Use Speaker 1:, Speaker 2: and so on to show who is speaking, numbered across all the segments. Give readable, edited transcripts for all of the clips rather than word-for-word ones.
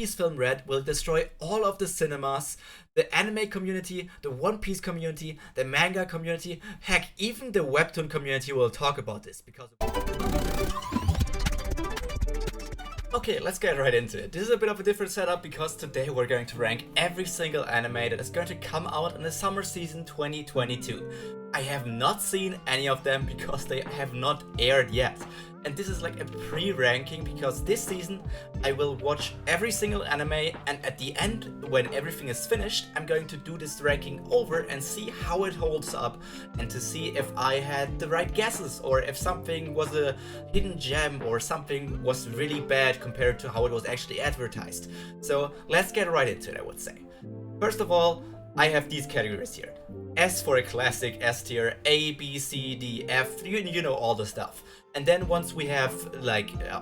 Speaker 1: Japanese film Red will destroy all of the cinemas, the anime community, the One Piece community, the manga community, heck, even the webtoon community will talk about this because Okay, let's get right into it. This is a bit of a different setup because today we're going to rank every single anime that is going to come out in the summer season 2022. I have not seen any of them because they have not aired yet. And this is like a pre-ranking because this season I will watch every single anime, and at the end, when everything is finished, I'm going to do this ranking over and see how it holds up and to see if I had the right guesses or if something was a hidden gem or something was really bad compared to how it was actually advertised. So let's get right into it, I would say. First of all, I have these categories here. S for a classic, S tier, A, B, C, D, F, you know all the stuff. And then once we have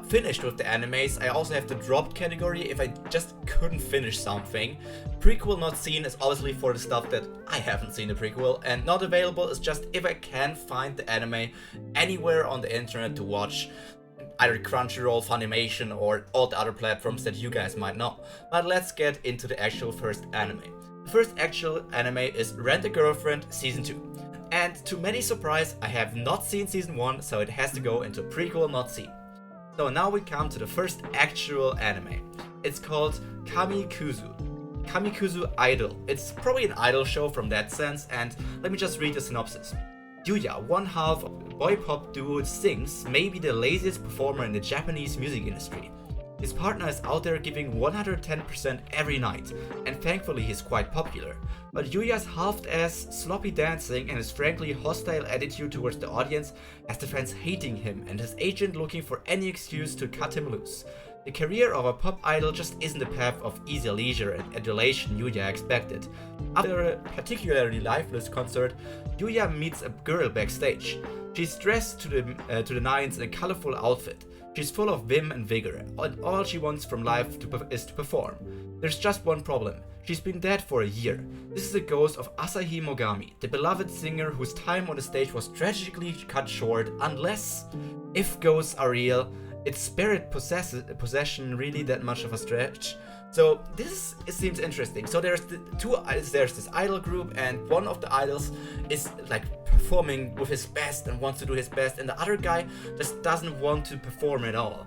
Speaker 1: finished with the animes, I also have the dropped category if I just couldn't finish something. Prequel not seen is obviously for the stuff that I haven't seen the prequel, and not available is just if I can find the anime anywhere on the internet to watch. Either Crunchyroll, Funimation, or all the other platforms that you guys might know. But let's get into the actual first anime. The first actual anime is Rent a Girlfriend Season 2. And to many surprise, I have not seen Season 1, so it has to go into prequel not seen. So now we come to the first actual anime. It's called Kamikuzu. Kamikuzu Idol. It's probably an idol show from that sense, and let me just read the synopsis. Yuya, one half of a boy pop duo, sings maybe the laziest performer in the Japanese music industry. His partner is out there giving 110% every night, and thankfully he's quite popular. But Yuya's half-ass, sloppy dancing and his frankly hostile attitude towards the audience has the fans hating him and his agent looking for any excuse to cut him loose. The career of a pop idol just isn't the path of easy leisure and adulation Yuya expected. After a particularly lifeless concert, Yuya meets a girl backstage. She's dressed to the nines in a colorful outfit. She's full of vim and vigor, and all she wants from life is to perform. There's just one problem. She's been dead for a year. This is the ghost of Asahi Mogami, the beloved singer whose time on the stage was tragically cut short unless, if ghosts are real, its spirit possession really that much of a stretch? So it seems interesting. So there's this idol group, and one of the idols is like performing with his best and wants to do his best, and the other guy just doesn't want to perform at all.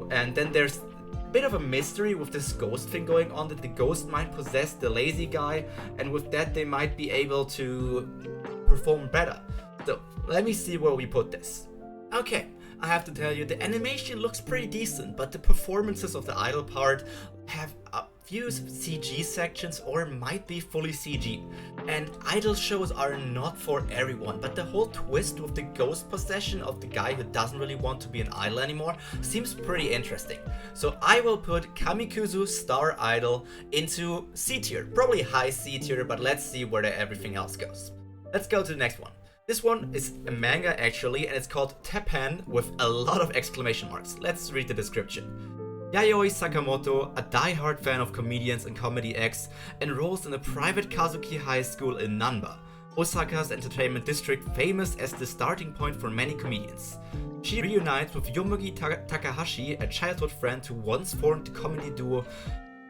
Speaker 1: And then there's a bit of a mystery with this ghost thing going on, that the ghost might possess the lazy guy, and with that they might be able to perform better. So let me see where we put this. Okay, I have to tell you, the animation looks pretty decent, but the performances of the idol part have a few CG sections or might be fully CG. And idol shows are not for everyone, but the whole twist with the ghost possession of the guy who doesn't really want to be an idol anymore seems pretty interesting. So I will put Kamikuzu Star Idol into C tier, probably high C tier, but let's see where everything else goes. Let's go to the next one. This one is a manga actually, and it's called Teppen with a lot of exclamation marks. Let's read the description. Yayoi Sakamoto, a die-hard fan of comedians and comedy acts, enrolls in a private Kazuki high school in Nanba, Osaka's entertainment district famous as the starting point for many comedians. She reunites with Yomugi Takahashi, a childhood friend who once formed the comedy duo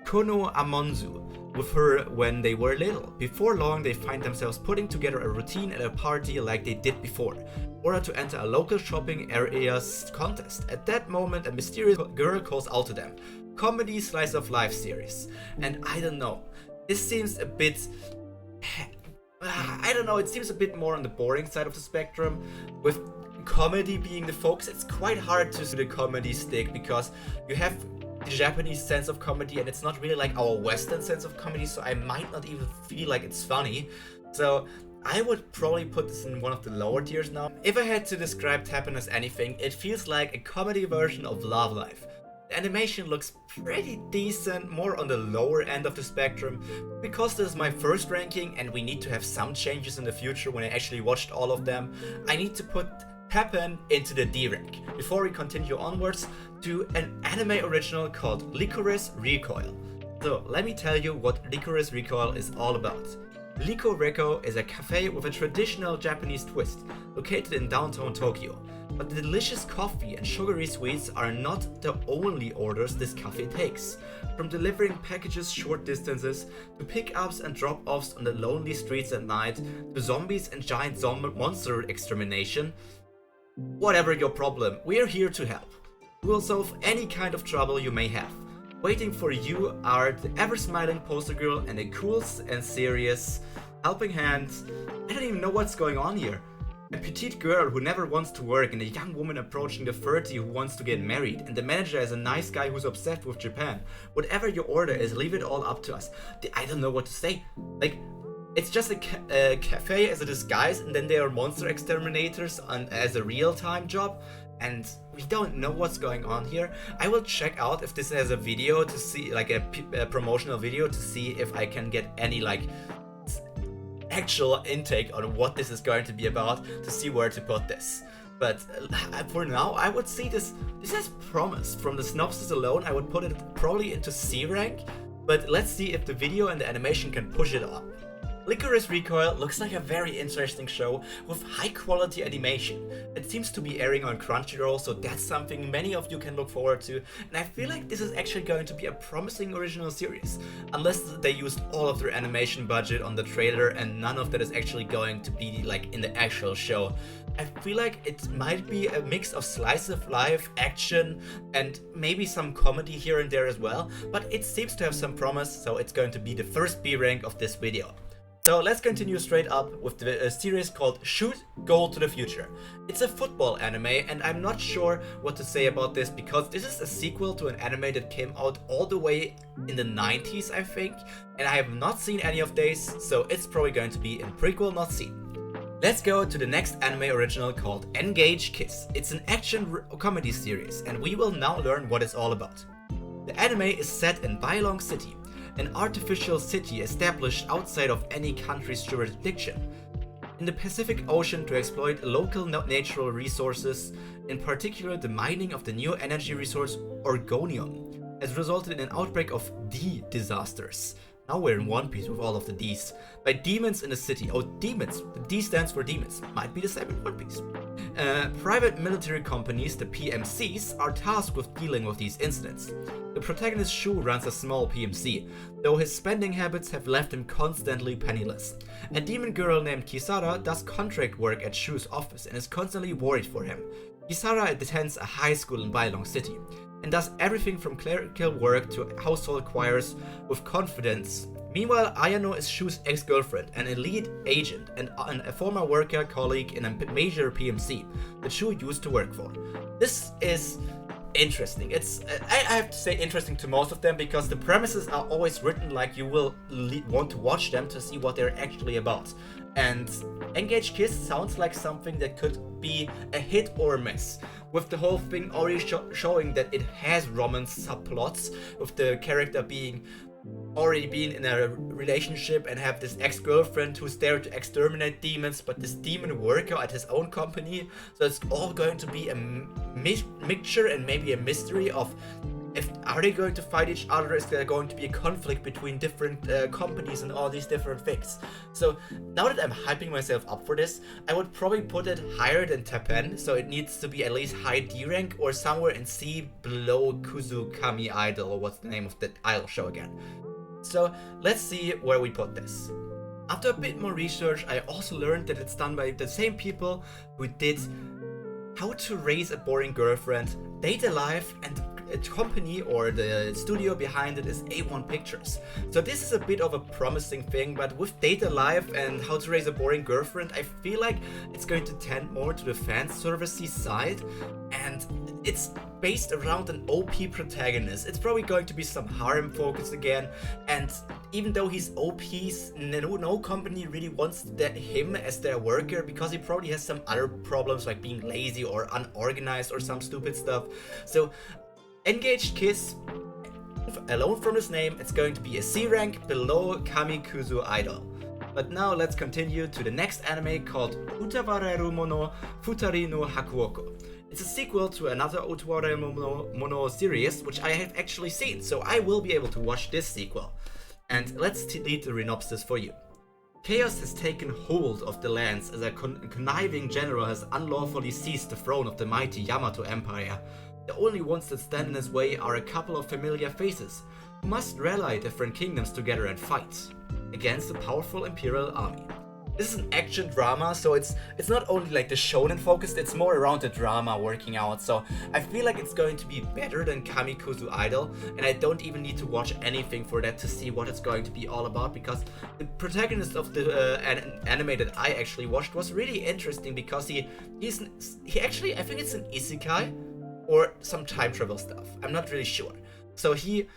Speaker 1: Kono Amonzu with her when they were little. Before long, they find themselves putting together a routine at a party like they did before, in order to enter a local shopping area's contest. At that moment, a mysterious girl calls out to them. Comedy slice of life series. And I don't know, this seems a bit... I don't know, it seems a bit more on the boring side of the spectrum. With comedy being the focus, it's quite hard to do the comedy stick because you have the Japanese sense of comedy and it's not really like our Western sense of comedy, so I might not even feel like it's funny. So I would probably put this in one of the lower tiers now. If I had to describe Teppen as anything, it feels like a comedy version of Love Life. The animation looks pretty decent, more on the lower end of the spectrum. Because this is my first ranking and we need to have some changes in the future when I actually watched all of them, I need to put Teppen into the D rank before we continue onwards to an anime original called Lycoris Recoil. So let me tell you what Lycoris Recoil is all about. Lycoris Recoil is a cafe with a traditional Japanese twist, located in downtown Tokyo. But the delicious coffee and sugary sweets are not the only orders this cafe takes. From delivering packages short distances, to pickups and drop-offs on the lonely streets at night, to zombies and giant monster extermination. Whatever your problem, we're here to help. We will solve any kind of trouble you may have. Waiting for you are the ever-smiling poster girl and a cool and serious helping hand. I don't even know what's going on here. A petite girl who never wants to work, and a young woman approaching the 30 who wants to get married, and the manager is a nice guy who's obsessed with Japan. Whatever your order is, leave it all up to us. I don't know what to say. Like, it's just a cafe as a disguise, and then there are monster exterminators as a real-time job, and we don't know what's going on here. I will check out if this has a video to see, like a promotional video, to see if I can get any like actual intake on what this is going to be about, to see where to put this. But for now, I would see this has promise. From the synopsis alone, I would put it probably into C rank, but let's see if the video and the animation can push it up. Lycoris Recoil looks like a very interesting show with high quality animation. It seems to be airing on Crunchyroll, so that's something many of you can look forward to, and I feel like this is actually going to be a promising original series, unless they used all of their animation budget on the trailer and none of that is actually going to be like in the actual show. I feel like it might be a mix of slice of life, action, and maybe some comedy here and there as well, but it seems to have some promise, so it's going to be the first B rank of this video. So let's continue straight up with the series called Shoot Goal to the Future. It's a football anime, and I'm not sure what to say about this because this is a sequel to an anime that came out all the way in the 90s, I think, and I have not seen any of these, so it's probably going to be in prequel not seen. Let's go to the next anime original called Engage Kiss. It's an action comedy series, and we will now learn what it's all about. The anime is set in Bylong City, an artificial city established outside of any country's jurisdiction in the Pacific Ocean to exploit local natural resources. In particular, the mining of the new energy resource Orgonium has resulted in an outbreak of D-disasters. Now we're in One Piece with all of the Ds. By demons in the city. Oh, demons. The D stands for demons. Might be the same in One Piece. Private military companies, the PMCs, are tasked with dealing with these incidents. The protagonist Shu runs a small PMC, though his spending habits have left him constantly penniless. A demon girl named Kisara does contract work at Shu's office and is constantly worried for him. Kisara attends a high school in Bylong City and does everything from clerical work to household chores with confidence. Meanwhile, Ayano is Shu's ex-girlfriend, an elite agent, and a former worker colleague in a major PMC that Shu used to work for. This is interesting. It's I have to say interesting to most of them because the premises are always written like you will want to watch them to see what they're actually about. And Engage Kiss sounds like something that could be a hit or a miss, with the whole thing already showing that it has romance subplots, with the character already being in a relationship and have this ex-girlfriend who's there to exterminate demons, but this demon worker at his own company. So it's all going to be a mixture and maybe a mystery of are they going to fight each other? Is there going to be a conflict between different companies and all these different things? So now that I'm hyping myself up for this, I would probably put it higher than Teppen, so it needs to be at least high D rank or somewhere in C below Kuzu Kami Idol, or what's the name of the idol show again. So let's see where we put this. After a bit more research, I also learned that it's done by the same people who did How to Raise a Boring Girlfriend, Date Alive, and the company or the studio behind it is A1 Pictures. So this is a bit of a promising thing, but with Date Alive and How to Raise a Boring Girlfriend, I feel like it's going to tend more to the fan servicey side, and it's based around an OP protagonist. It's probably going to be some harem focus again, and even though he's OP, no company really wants him as their worker because he probably has some other problems like being lazy or unorganized or some stupid stuff. So Engaged Kiss, alone from his name, it's going to be a C rank below Kami Kuzu Idol. But now let's continue to the next anime called Utawarerumono Futari no Hakuoro. It's a sequel to another Utawarerumono series, which I have actually seen, so I will be able to watch this sequel. And let's read the synopsis for you. Chaos has taken hold of the lands as a conniving general has unlawfully seized the throne of the mighty Yamato Empire. The only ones that stand in his way are a couple of familiar faces, who must rally different kingdoms together and fight against the powerful imperial army. This is an action drama, so it's not only like the shonen focused, it's more around the drama working out. So I feel like it's going to be better than Kamikuzu Idol, and I don't even need to watch anything for that to see what it's going to be all about, because the protagonist of the anime that I actually watched was really interesting, because he actually, I think it's an isekai or some time travel stuff. I'm not really sure. So he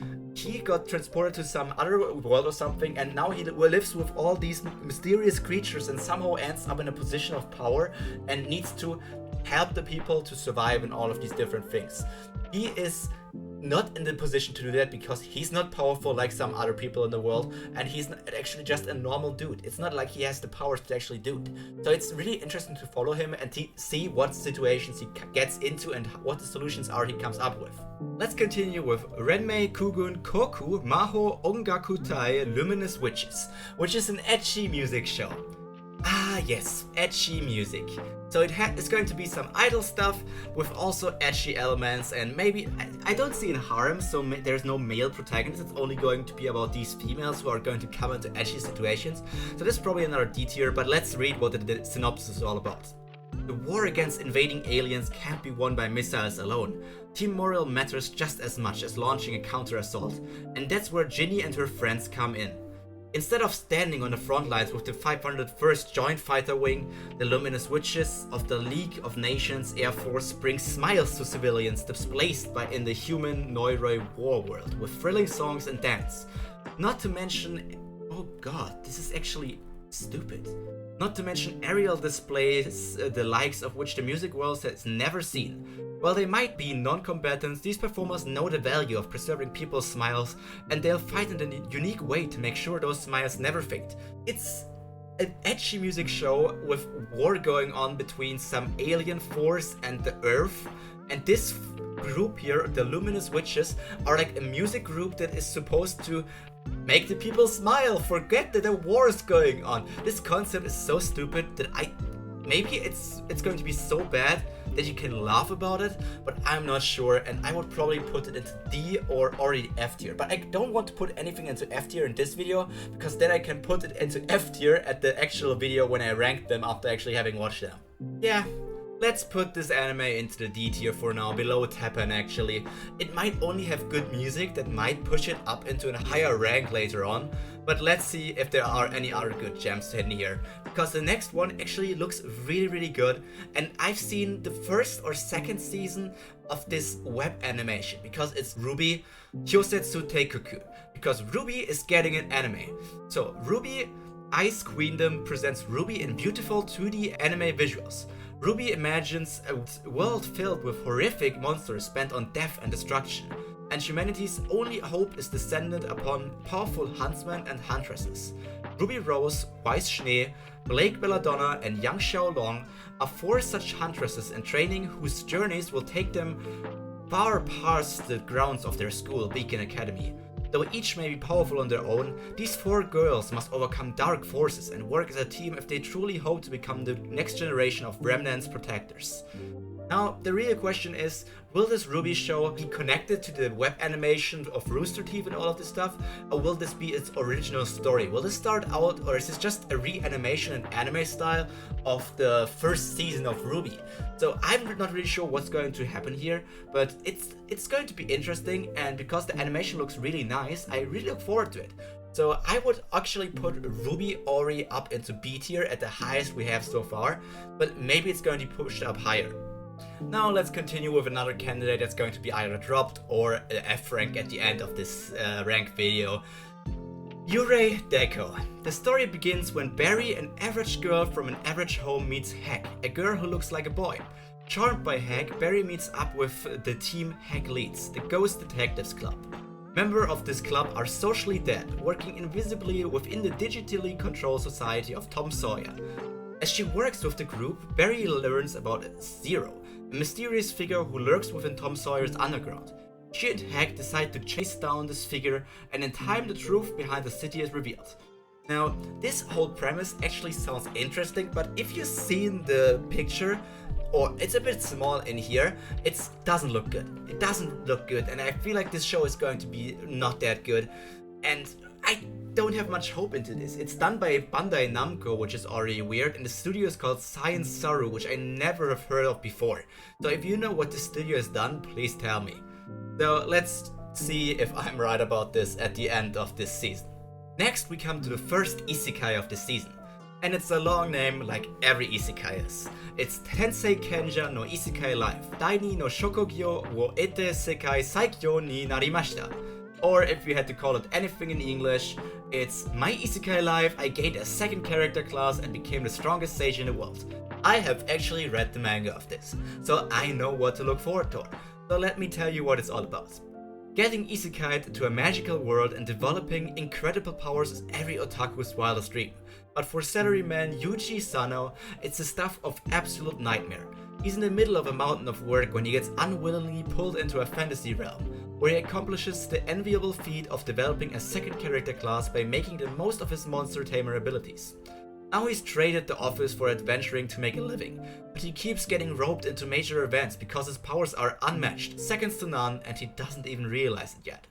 Speaker 1: got transported to some other world or something, and now he lives with all these mysterious creatures and somehow ends up in a position of power and needs to help the people to survive in all of these different things. He is not in the position to do that because he's not powerful like some other people in the world, and he's actually just a normal dude. It's not like he has the powers to actually do it. So it's really interesting to follow him and see what situations he gets into and what the solutions are he comes up with. Let's continue with Renmei, Kuugun, Koukuu, Mahou, Ongakutai, Luminous Witches, which is an ecchi music show. Ah yes, ecchi music. So it's going to be some idol stuff with also ecchi elements, and maybe, I don't see a harem, so there's no male protagonist. It's only going to be about these females who are going to come into ecchi situations. So this is probably another D tier, but let's read what the synopsis is all about. The war against invading aliens can't be won by missiles alone. Team morale matters just as much as launching a counter-assault, and that's where Ginny and her friends come in. Instead of standing on the front lines with the 501st Joint Fighter Wing, the Luminous Witches of the League of Nations Air Force bring smiles to civilians displaced in the human Yurei war world with thrilling songs and dance. Not to mention, oh god, this is actually stupid. Not to mention aerial displays, the likes of which the music world has never seen. While they might be non-combatants, these performers know the value of preserving people's smiles, and they'll fight in a unique way to make sure those smiles never fade. It's an ecchi music show with war going on between some alien force and the Earth, and this group here, the Luminous Witches, are like a music group that is supposed to make the people smile, forget that a war is going on. This concept is so stupid that maybe it's going to be so bad that you can laugh about it, but I'm not sure, and I would probably put it into D or already F tier. But I don't want to put anything into F tier in this video, because then I can put it into F tier at the actual video when I rank them after actually having watched them. Yeah. Let's put this anime into the D tier for now, below Teppen actually. It might only have good music that might push it up into a higher rank later on, but let's see if there are any other good gems hidden here. Because the next one actually looks really good, and I've seen the first or second season of this web animation, because it's RWBY Hyousetsu Teikoku, because RWBY is getting an anime. So RWBY Ice Queendom presents RWBY in beautiful 2D anime visuals. RWBY imagines a world filled with horrific monsters bent on death and destruction, and humanity's only hope is descendant upon powerful huntsmen and huntresses. Ruby Rose, Wise Schnee, Blake Belladonna, and Yang Xiaolong are 4 such huntresses in training whose journeys will take them far past the grounds of their school, Beacon Academy. Though each may be powerful on their own, these 4 girls must overcome dark forces and work as a team if they truly hope to become the next generation of Remnant's protectors. Now, the real question is, will this RWBY show be connected to the web animation of Rooster Teeth and all of this stuff, or will this be its original story? Will this start out, or is this just a reanimation in anime style of the first season of RWBY? So I'm not really sure what's going to happen here, but it's going to be interesting, and because the animation looks really nice, I really look forward to it. So I would actually put RWBY Ori up into B tier at the highest we have so far, but maybe it's going to be pushed up higher. Now let's continue with another candidate that's going to be either dropped or an F rank at the end of this rank video. Yurei Deco. The story begins when Barry, an average girl from an average home, meets Heck, a girl who looks like a boy. Charmed by Heck, Barry meets up with the team Heck leads, the Ghost Detectives Club. Members of this club are socially dead, working invisibly within the digitally controlled society of Tom Sawyer. As she works with the group, Barry learns about Zero, a mysterious figure who lurks within Tom Sawyer's underground. She and Heck decide to chase down this figure, and in time the truth behind the city is revealed. Now, this whole premise actually sounds interesting, but if you've seen the picture, or it's a bit small in here, it doesn't look good. It doesn't look good, and I feel like this show is going to be not that good, and I don't have much hope into this. It's done by Bandai Namco, which is already weird, and the studio is called Science Saru, which I never have heard of before. So if you know what the studio has done, please tell me. So let's see if I'm right about this at the end of this season. Next we come to the first Isekai of the season. And it's a long name like every Isekai is. It's Tensei Kenja no Isekai Life, Daini no Shokugyo wo ete Sekai Saikyou ni Narimashita. Or if we had to call it anything in English, it's my Isekai Life, I gained a second character class and became the strongest sage in the world. I have actually read the manga of this, so I know what to look forward to. So let me tell you what it's all about. Getting isekai'd to a magical world and developing incredible powers is every otaku's wildest dream. But for salaryman Yuji Sano, it's the stuff of absolute nightmare. He's in the middle of a mountain of work when he gets unwillingly pulled into a fantasy realm, where he accomplishes the enviable feat of developing a second character class by making the most of his monster tamer abilities. Now he's traded the office for adventuring to make a living, but he keeps getting roped into major events because his powers are unmatched, seconds to none, and he doesn't even realize it yet.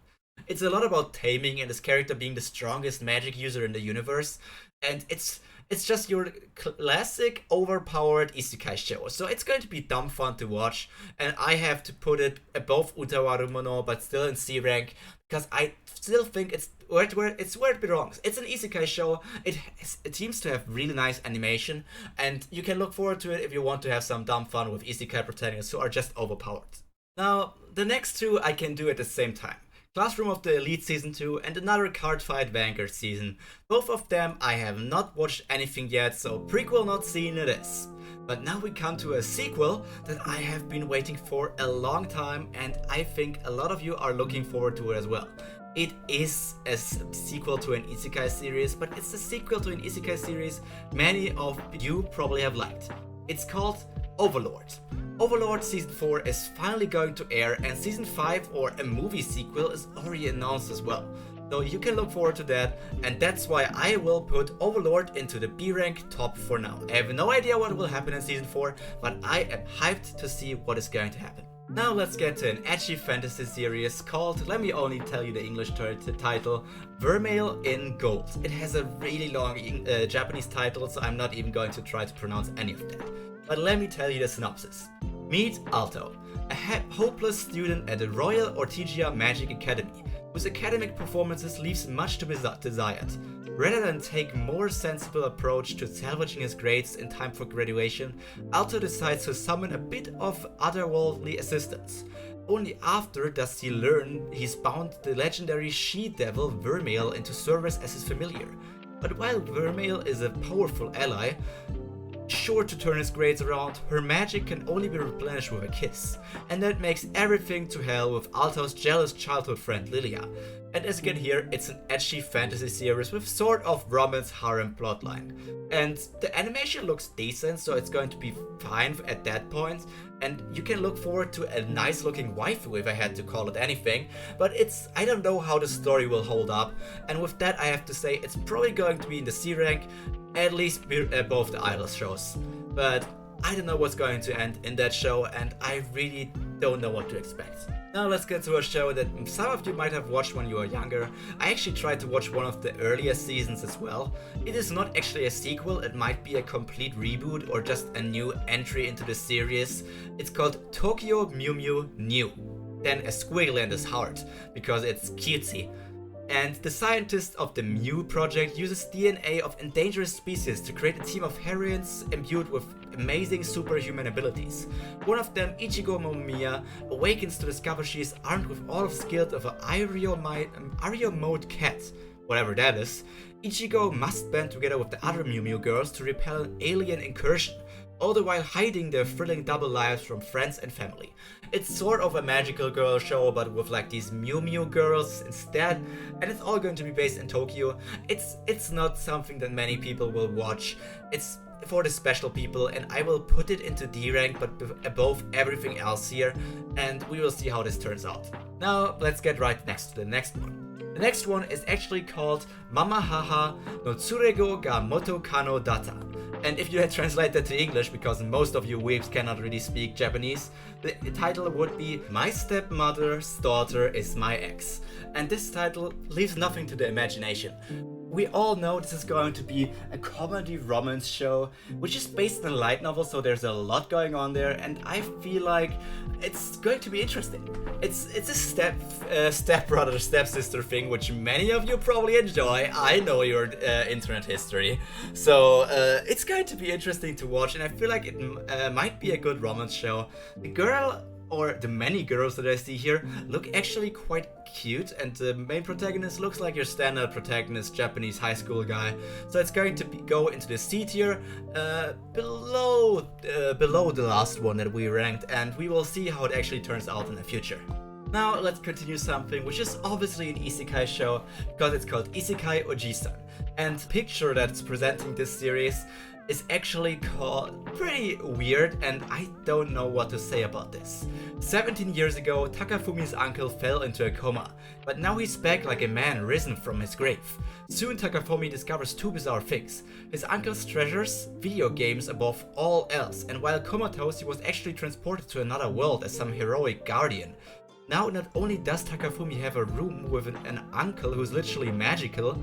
Speaker 1: It's a lot about taming and his character being the strongest magic user in the universe, and it's just your classic overpowered isekai show, so it's going to be dumb fun to watch, and I have to put it above Utawarerumono but still in C rank, because I still think it's where it belongs. It's an isekai show, it seems to have really nice animation, and you can look forward to it if you want to have some dumb fun with isekai protagonists who are just overpowered. Now, the next two I can do at the same time. Classroom of the Elite Season 2 and another Cardfight Vanguard season. Both of them I have not watched anything yet, so prequel not seen it is. But now we come to a sequel that I have been waiting for a long time, and I think a lot of you are looking forward to it as well. It is a sequel to an isekai series, but it's a sequel to an isekai series many of you probably have liked. It's called Overlord. Overlord Season 4 is finally going to air, and Season 5 or a movie sequel is already announced as well. So you can look forward to that, and that's why I will put Overlord into the B rank top for now. I have no idea what will happen in Season 4, but I am hyped to see what is going to happen. Now let's get to an edgy fantasy series called, let me only tell you the English title, Vermeil in Gold. It has a really long Japanese title, so I'm not even going to try to pronounce any of that. But let me tell you the synopsis. Meet Alto, a hopeless student at the Royal Ortigia Magic Academy, whose academic performances leaves much to be desired. Rather than take a more sensible approach to salvaging his grades in time for graduation, Alto decides to summon a bit of otherworldly assistance. Only after does he learn he's bound the legendary she-devil Vermeil into service as his familiar. But while Vermeil is a powerful ally, sure to turn his grades around, her magic can only be replenished with a kiss, and that makes everything to hell with Alto's jealous childhood friend Lilia. And as you can hear, it's an edgy fantasy series with sort of romance harem plotline. And the animation looks decent, so it's going to be fine at that point, and you can look forward to a nice looking waifu if I had to call it anything, but I don't know how the story will hold up, and with that I have to say it's probably going to be in the C rank, at least above the idol shows. But I don't know what's going to end in that show, and I really don't know what to expect. Now let's get to a show that some of you might have watched when you were younger. I actually tried to watch one of the earlier seasons as well. It is not actually a sequel, it might be a complete reboot or just a new entry into the series. It's called Tokyo Mew Mew New. Then a squiggle in his heart, because it's cutesy. And the scientist of the Mew project uses DNA of endangered species to create a team of heroines imbued with amazing superhuman abilities. One of them, Ichigo Momomiya, awakens to discover she is armed with all of skills of an Ario mode cat, whatever that is. Ichigo must band together with the other Mew Mew girls to repel an alien incursion, all the while hiding their thrilling double lives from friends and family. It's sort of a magical girl show, but with like these Mew Mew girls instead, and it's all going to be based in Tokyo. It's not something that many people will watch. It's for the special people, and I will put it into D rank, but above everything else here, and we will see how this turns out. Now let's get right next to the next one. The next one is actually called Mamahaha no Tsurego ga Moto Kano Data. And if you had translated that to English, because most of you weebs cannot really speak Japanese, the title would be My Stepmother's Daughter is My Ex. And this title leaves nothing to the imagination. We all know this is going to be a comedy romance show, which is based on a light novel, so there's a lot going on there, and I feel like it's going to be interesting. It's a stepbrother, stepsister thing, which many of you probably enjoy. I know your internet history, so it's going to be interesting to watch, and I feel like it might be a good romance show. The girl, or the many girls that I see here, look actually quite cute, and the main protagonist looks like your standard protagonist, Japanese high school guy. So it's going to go into the C tier, below the last one that we ranked, and we will see how it actually turns out in the future. Now let's continue something which is obviously an isekai show, because it's called Isekai Ojisan. And the picture that's presenting this series is actually called pretty weird, and I don't know what to say about this. 17 years ago, Takafumi's uncle fell into a coma, but now he's back like a man risen from his grave. Soon Takafumi discovers two bizarre things. His uncle's treasures video games above all else, and while comatose he was actually transported to another world as some heroic guardian. Now not only does Takafumi have a room with an uncle who's literally magical,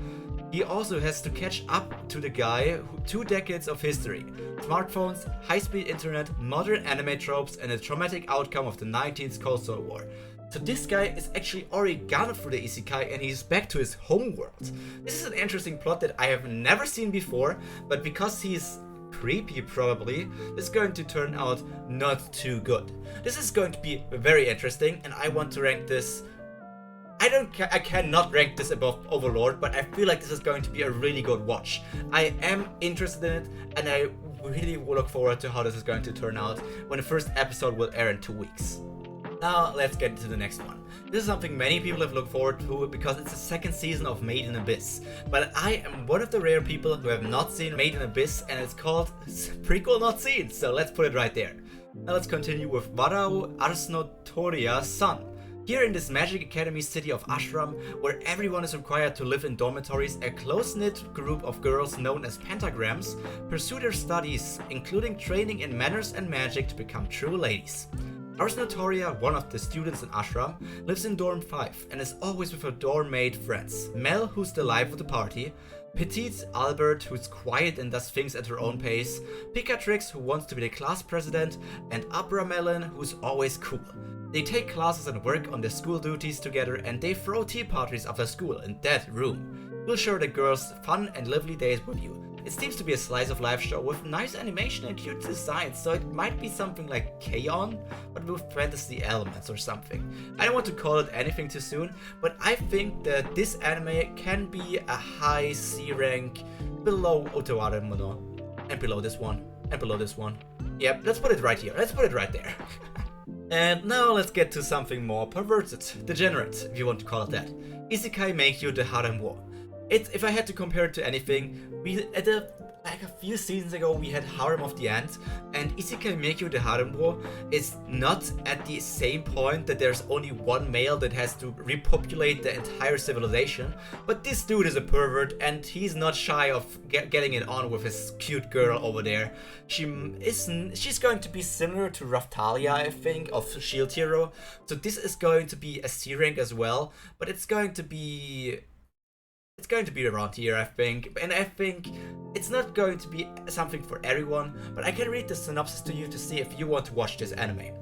Speaker 1: he also has to catch up to the guy who 2 decades of history, smartphones, high-speed internet, modern anime tropes, and a traumatic outcome of the 19th Cold War. So this guy is actually already gone through the isekai and he's back to his home world. This is an interesting plot that I have never seen before, but because he's creepy probably, this is going to turn out not too good. This is going to be very interesting, and I want to rank this. I cannot rank this above Overlord, but I feel like this is going to be a really good watch. I am interested in it, and I really look forward to how this is going to turn out when the first episode will air in 2 weeks. Now let's get into the next one. This is something many people have looked forward to because it's the second season of Made in Abyss. But I am one of the rare people who have not seen Made in Abyss, and it's called Prequel Not Seen, so let's put it right there. Now let's continue with Warau Arsnotoria Sun. Here in this Magic Academy city of Ashram, where everyone is required to live in dormitories, a close-knit group of girls known as pentagrams pursue their studies, including training in manners and magic to become true ladies. Arsnotoria, one of the students in Ashram, lives in dorm 5 and is always with her dorm mate friends. Mel, who's the life of the party, Petite Albert, who's quiet and does things at her own pace, Picatrix, who wants to be the class president, and Abramelon, who's always cool. They take classes and work on their school duties together, and they throw tea parties after school in that room. We'll share the girls' fun and lively days with you. It seems to be a slice of life show with nice animation and cute designs, so it might be something like K-On!, but with fantasy elements or something. I don't want to call it anything too soon, but I think that this anime can be a high C rank below Utawarerumono, and below this one, and below this one. Yep, let's put it right here, let's put it right there. And now let's get to something more perverted, degenerate, if you want to call it that. Isekai Meikyu the Harem War. If I had to compare it to anything, like a few seasons ago we had Harem of the Ant, and Isekai Meikyu the Harem War is not at the same point that there's only one male that has to repopulate the entire civilization, but this dude is a pervert and he's not shy of getting it on with his cute girl over there. She's going to be similar to Raftalia, I think, of Shield Hero, so this is going to be a C rank as well, but it's going to be around here, I think, and I think it's not going to be something for everyone, but I can read the synopsis to you to see if you want to watch this anime.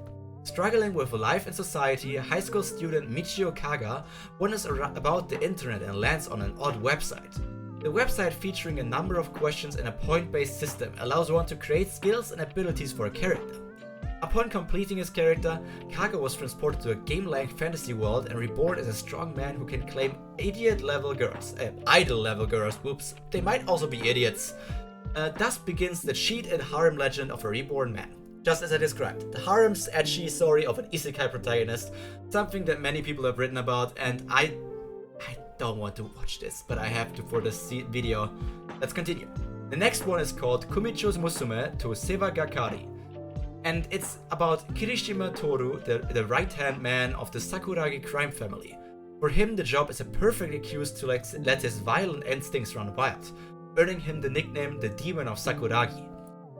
Speaker 1: Struggling with life and society, high school student Michio Kaga wanders about the internet and lands on an odd website. The website, featuring a number of questions and a point-based system, allows one to create skills and abilities for a character. Upon completing his character, Kaga was transported to a game-length fantasy world and reborn as a strong man who can claim idol-level girls, whoops, they might also be idiots. Thus begins the cheat and harem legend of a reborn man. Just as I described, the harem's edgy story of an isekai protagonist, something that many people have written about, and I don't want to watch this, but I have to for this video. Let's continue. The next one is called Kumicho's Musume to Sevagakari. And it's about Kirishima Toru, the right-hand man of the Sakuragi crime family. For him, the job is a perfect excuse to let his violent instincts run wild, earning him the nickname the Demon of Sakuragi.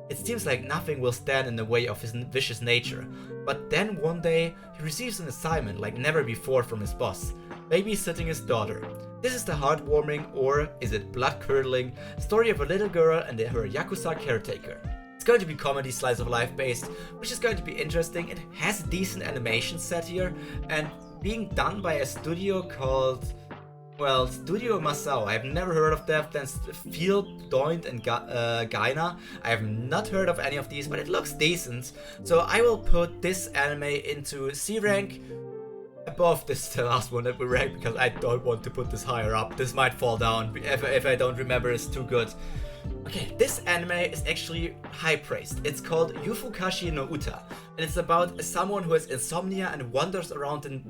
Speaker 1: It seems like nothing will stand in the way of his vicious nature, but then one day he receives an assignment like never before from his boss, babysitting his daughter. This is the heartwarming, or is it blood-curdling, story of a little girl and her Yakuza caretaker. It's going to be comedy slice of life based, which is going to be interesting. It has a decent animation set here, and being done by a studio called, well, Studio Masao. I've never heard of that. Then Field, Doint, and Gaina. I have not heard of any of these, but it looks decent. So I will put this anime into C rank, above this the last one that we ranked, because I don't want to put this higher up. This might fall down if I don't remember it's too good. Okay, this anime is actually high praised. It's called Yufukashi no Uta, and it's about someone who has insomnia and wanders around in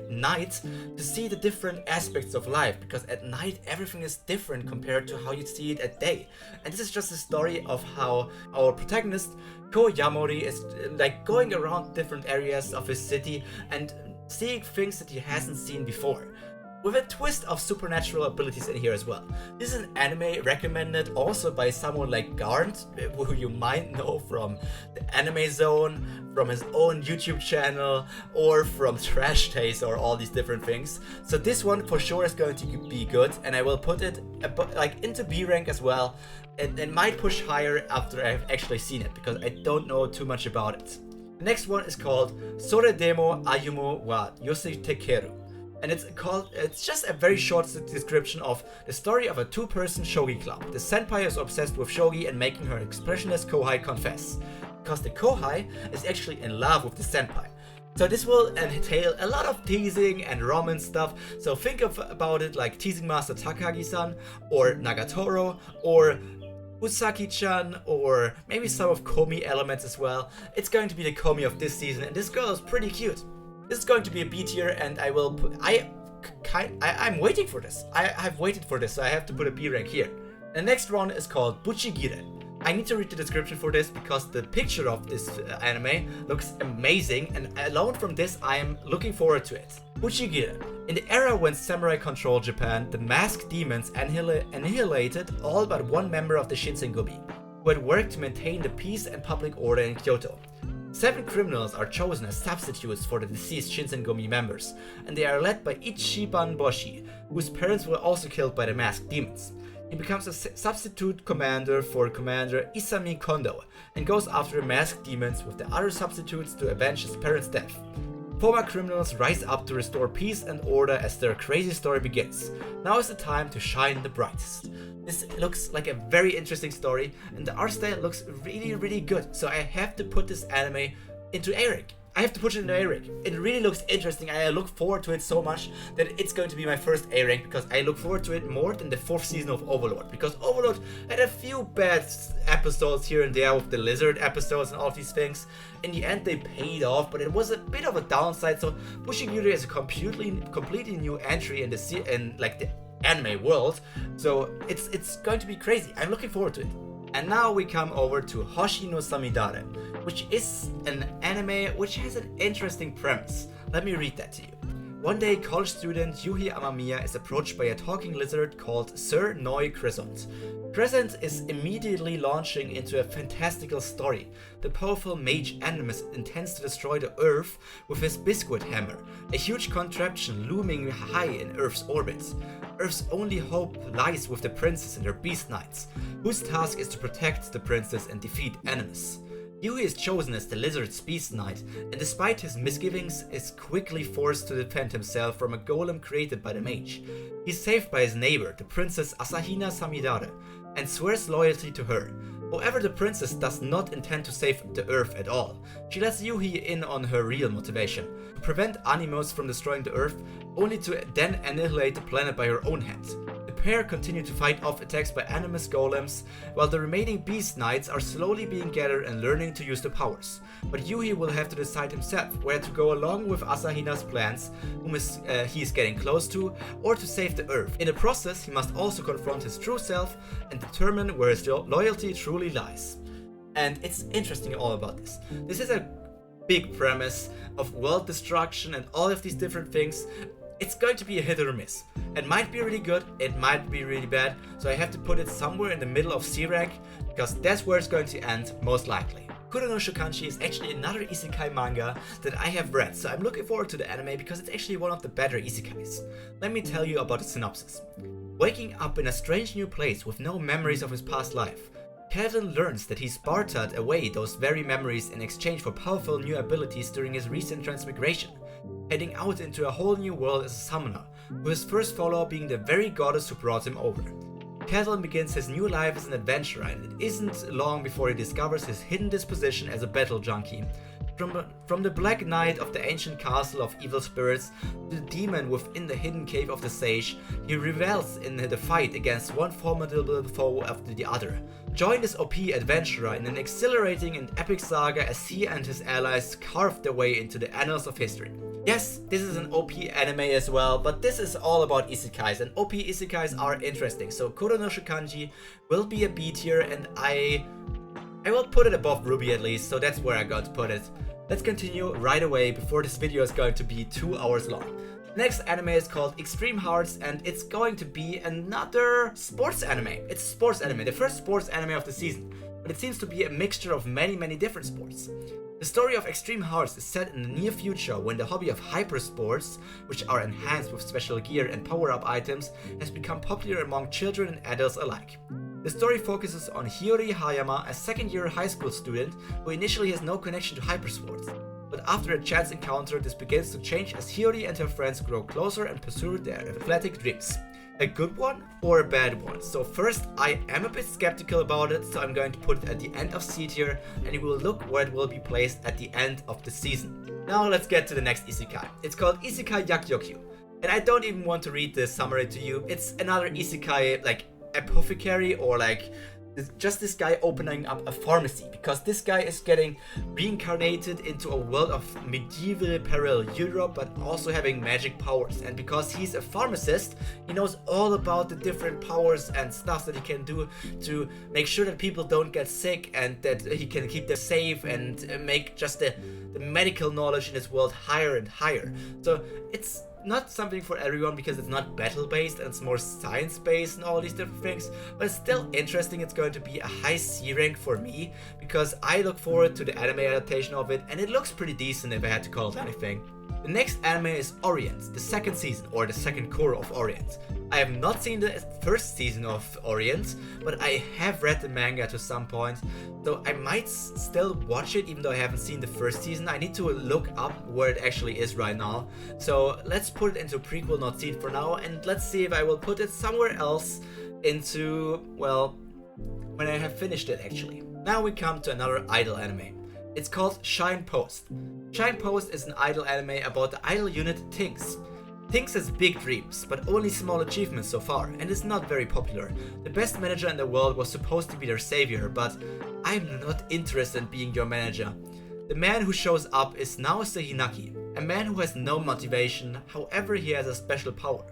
Speaker 1: night to see the different aspects of life, because at night everything is different compared to how you see it at day. And this is just a story of how our protagonist Ko Yamori is going around different areas of his city and seeing things that he hasn't seen before, with a twist of supernatural abilities in here as well. This is an anime recommended also by someone like Garnt, who you might know from the Anime Zone, from his own YouTube channel, or from Trash Taste, or all these different things. So this one for sure is going to be good, and I will put it into B rank as well. It might push higher after I've actually seen it, because I don't know too much about it. The next one is called Soredemo Ayumu wa Yositekeru. And it's just a very short description of the story of a two-person shogi club. The senpai is obsessed with shogi and making her expressionless kohai confess, because the kohai is actually in love with the senpai. So this will entail a lot of teasing and romance stuff. So think about it like Teasing Master Takagi-san, or Nagatoro, or Usaki-chan, or maybe some of Komi elements as well. It's going to be the Komi of this season, and this girl is pretty cute. This is going to be a B tier, and I'm waiting for this. I've waited for this, so I have to put a B rank here. The next one is called Buchigire. I need to read the description for this because the picture of this anime looks amazing, and alone from this I am looking forward to it. Buchigire. In the era when samurai controlled Japan, the masked demons annihilated all but one member of the Shinsengumi, who had worked to maintain the peace and public order in Kyoto. 7 criminals are chosen as substitutes for the deceased Shinsengumi members, and they are led by Ichiban Boshi, whose parents were also killed by the masked demons. He becomes a substitute commander for Commander Isami Kondo, and goes after the masked demons with the other substitutes to avenge his parents' death. Former criminals rise up to restore peace and order as their crazy story begins. Now is the time to shine the brightest. This looks like a very interesting story, and the art style looks really, really good. So I have to put this anime into A rank. I have to put it into A rank. It really looks interesting. I look forward to it so much that it's going to be my first A rank, because I look forward to it more than the 4th season of Overlord. Because Overlord had a few bad episodes here and there with the lizard episodes and all of these things. In the end, they paid off, but it was a bit of a downside. So Buchigire is a completely new entry in the anime world. So it's going to be crazy. I'm looking forward to it. And now we come over to Hoshi no Samidare, which is an anime which has an interesting premise. Let me read that to you. One day, college student Yuhi Amamiya is approached by a talking lizard called Sir Noi Crescent. Crescent is immediately launching into a fantastical story. The powerful mage Animus intends to destroy the Earth with his biscuit hammer, a huge contraption looming high in Earth's orbit. Earth's only hope lies with the princess and her beast knights, whose task is to protect the princess and defeat Animus. Yuhi is chosen as the lizard's beast knight, and despite his misgivings, is quickly forced to defend himself from a golem created by the mage. He's saved by his neighbor, the princess Asahina Samidare, and swears loyalty to her. However, the princess does not intend to save the Earth at all. She lets Yuhi in on her real motivation: to prevent Animus from destroying the Earth, only to then annihilate the planet by her own hand. The pair continue to fight off attacks by animus golems, while the remaining beast knights are slowly being gathered and learning to use their powers. But Yui will have to decide himself where to go along with Asahina's plans, whom he is getting close to, or to save the earth. In the process, he must also confront his true self and determine where his loyalty truly lies. And it's interesting all about this. This is a big premise of world destruction and all of these different things. It's going to be a hit or a miss. It might be really good, it might be really bad, so I have to put it somewhere in the middle of C rank, because that's where it's going to end, most likely. Kuro no Shokanshi is actually another isekai manga that I have read, so I'm looking forward to the anime because it's actually one of the better isekais. Let me tell you about the synopsis. Waking up in a strange new place with no memories of his past life, Kevin learns that he's bartered away those very memories in exchange for powerful new abilities during his recent transmigration, heading out into a whole new world as a summoner, with his first follower being the very goddess who brought him over. Kevin begins his new life as an adventurer, and it isn't long before he discovers his hidden disposition as a battle junkie. From the Black Knight of the ancient castle of evil spirits to the demon within the hidden cave of the sage, he revels in the fight against one formidable foe after the other. Join this OP adventurer in an exhilarating and epic saga as he and his allies carve their way into the annals of history. Yes, this is an OP anime as well, but this is all about isekais, and OP isekais are interesting, so Kuro no Shokanji will be a B tier, and I will put it above RWBY at least, so that's where I'm going to put it. Let's continue right away before this video is going to be 2 hours long. The next anime is called Extreme Hearts, and it's going to be another sports anime. It's a sports anime, the first sports anime of the season, but it seems to be a mixture of many different sports. The story of Extreme Hearts is set in the near future when the hobby of hypersports, which are enhanced with special gear and power-up items, has become popular among children and adults alike. The story focuses on Hiyori Hayama, a second-year high school student who initially has no connection to hypersports. But after a chance encounter, this begins to change as Hiyori and her friends grow closer and pursue their athletic dreams. A good one or a bad one? So first, I am a bit skeptical about it, so I'm going to put it at the end of C tier, and we will look where it will be placed at the end of the season. Now let's get to the next isekai. It's called Isekai Yakyokyu, and I don't even want to read the summary to you. It's another isekai like apothecary, or like just this guy opening up a pharmacy, because this guy is getting reincarnated into a world of medieval parallel Europe, but also having magic powers. And because he's a pharmacist, he knows all about the different powers and stuff that he can do to make sure that people don't get sick, and that he can keep them safe and make just the medical knowledge in this world higher and higher. So it's not something for everyone because it's not battle based and it's more science based and all these different things, but it's still interesting. It's going to be a high C rank for me because I look forward to the anime adaptation of it, and it looks pretty decent if I had to call it anything. The next anime is Orient, the second season, or the second core of Orient. I have not seen the first season of Orient, but I have read the manga to some point, so I might still watch it even though I haven't seen the first season. I need to look up where it actually is right now. So let's put it into prequel not seen for now, and let's see if I will put it somewhere else into, well, when I have finished it actually. Now we come to another idol anime. It's called Shine Post. Shine Post is an idol anime about the idol unit Tinks. Tinks has big dreams, but only small achievements so far, and is not very popular. The best manager in the world was supposed to be their savior, but I'm not interested in being your manager. The man who shows up is Naose Hinaki, a man who has no motivation, however he has a special power.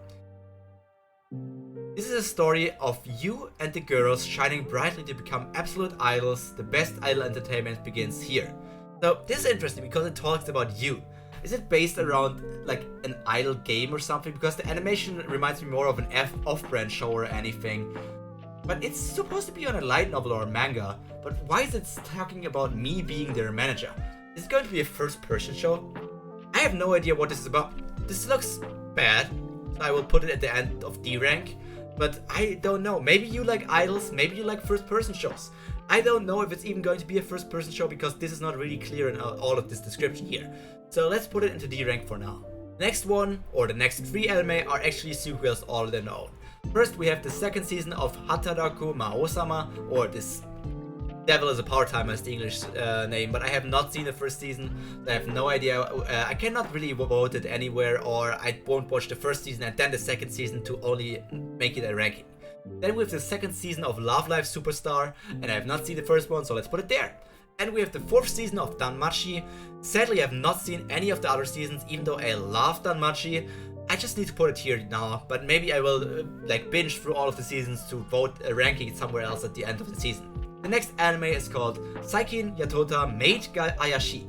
Speaker 1: This is a story of you and the girls shining brightly to become absolute idols. The best idol entertainment begins here. So this is interesting because it talks about you. Is it based around like an idol game or something? Because the animation reminds me more of an off-brand show or anything. But it's supposed to be on a light novel or a manga. But why is it talking about me being their manager? Is it going to be a first-person show? I have no idea what this is about. This looks bad, so I will put it at the end of D rank. But I don't know. Maybe you like idols, maybe you like first-person shows. I don't know if it's even going to be a first-person show because this is not really clear in all of this description here. So let's put it into D rank for now. Next one, or the next 3 anime, are actually sequels all on their own. First we have the second season of Hataraku Mao-sama, or this Devil is a Part-Timer is the English name, but I have not seen the first season. I have no idea. I cannot really vote it anywhere, or I won't watch the first season and then the second season to only make it a ranking. Then we have the second season of Love Live Superstar, and I have not seen the first one, so let's put it there. And we have the fourth season of Danmachi. Sadly, I have not seen any of the other seasons, even though I love Danmachi. I just need to put it here now, but maybe I will like binge through all of the seasons to vote a ranking somewhere else at the end of the season. The next anime is called Saikin Yatota Maid ga Ayashi,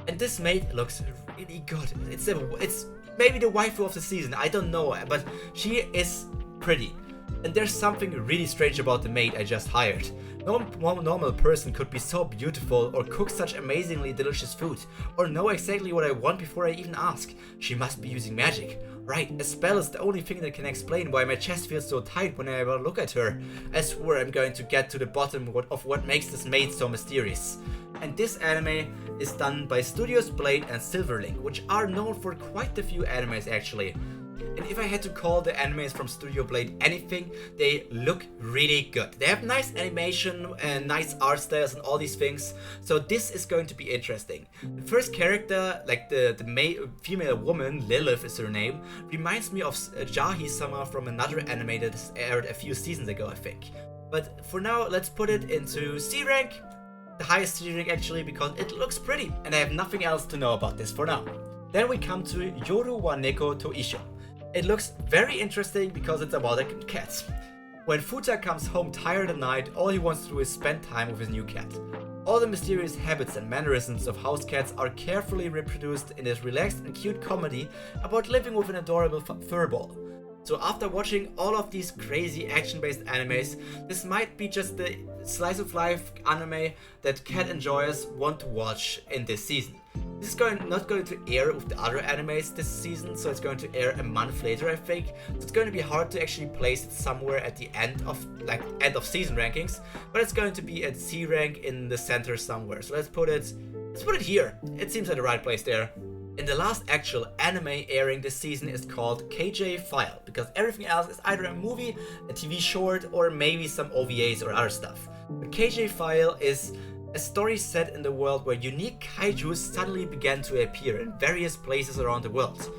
Speaker 1: and this maid looks really good. It's maybe the waifu of the season, I don't know, but she is pretty. And there's something really strange about the maid I just hired. No normal person could be so beautiful or cook such amazingly delicious food, or know exactly what I want before I even ask. She must be using magic. Right, a spell is the only thing that can explain why my chest feels so tight whenever I look at her. I swear I'm going to get to the bottom of what makes this maid so mysterious. And this anime is done by Studios Blade and Silverlink, which are known for quite a few animes actually. And if I had to call the animes from Studio Blade anything, they look really good. They have nice animation and nice art styles and all these things, so this is going to be interesting. The first character, like the female woman, Lilith is her name, reminds me of Jahi-sama from another anime that aired a few seasons ago, I think. But for now, let's put it into C rank, the highest C rank actually, because it looks pretty, and I have nothing else to know about this for now. Then we come to Yoru wa Neko to Isho. It looks very interesting because it's about a cat. When Futa comes home tired at night, all he wants to do is spend time with his new cat. All the mysterious habits and mannerisms of house cats are carefully reproduced in this relaxed and cute comedy about living with an adorable furball. So after watching all of these crazy action-based animes, this might be just the slice of life anime that cat enjoyers want to watch in this season. This is not going to air with the other animes this season, so it's going to air a month later, I think. So it's going to be hard to actually place it somewhere at the end of season rankings, but it's going to be at C rank in the center somewhere. So let's put it here. It seems like the right place there. And the last actual anime airing this season is called KJ File, because everything else is either a movie, a TV short, or maybe some OVAs or other stuff. But KJ File is a story set in the world where unique kaijus suddenly began to appear in various places around the world.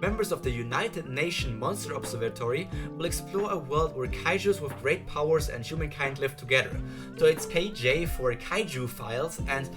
Speaker 1: Members of the United Nations Monster Observatory will explore a world where kaijus with great powers and humankind live together. So it's KJ for Kaiju Files, and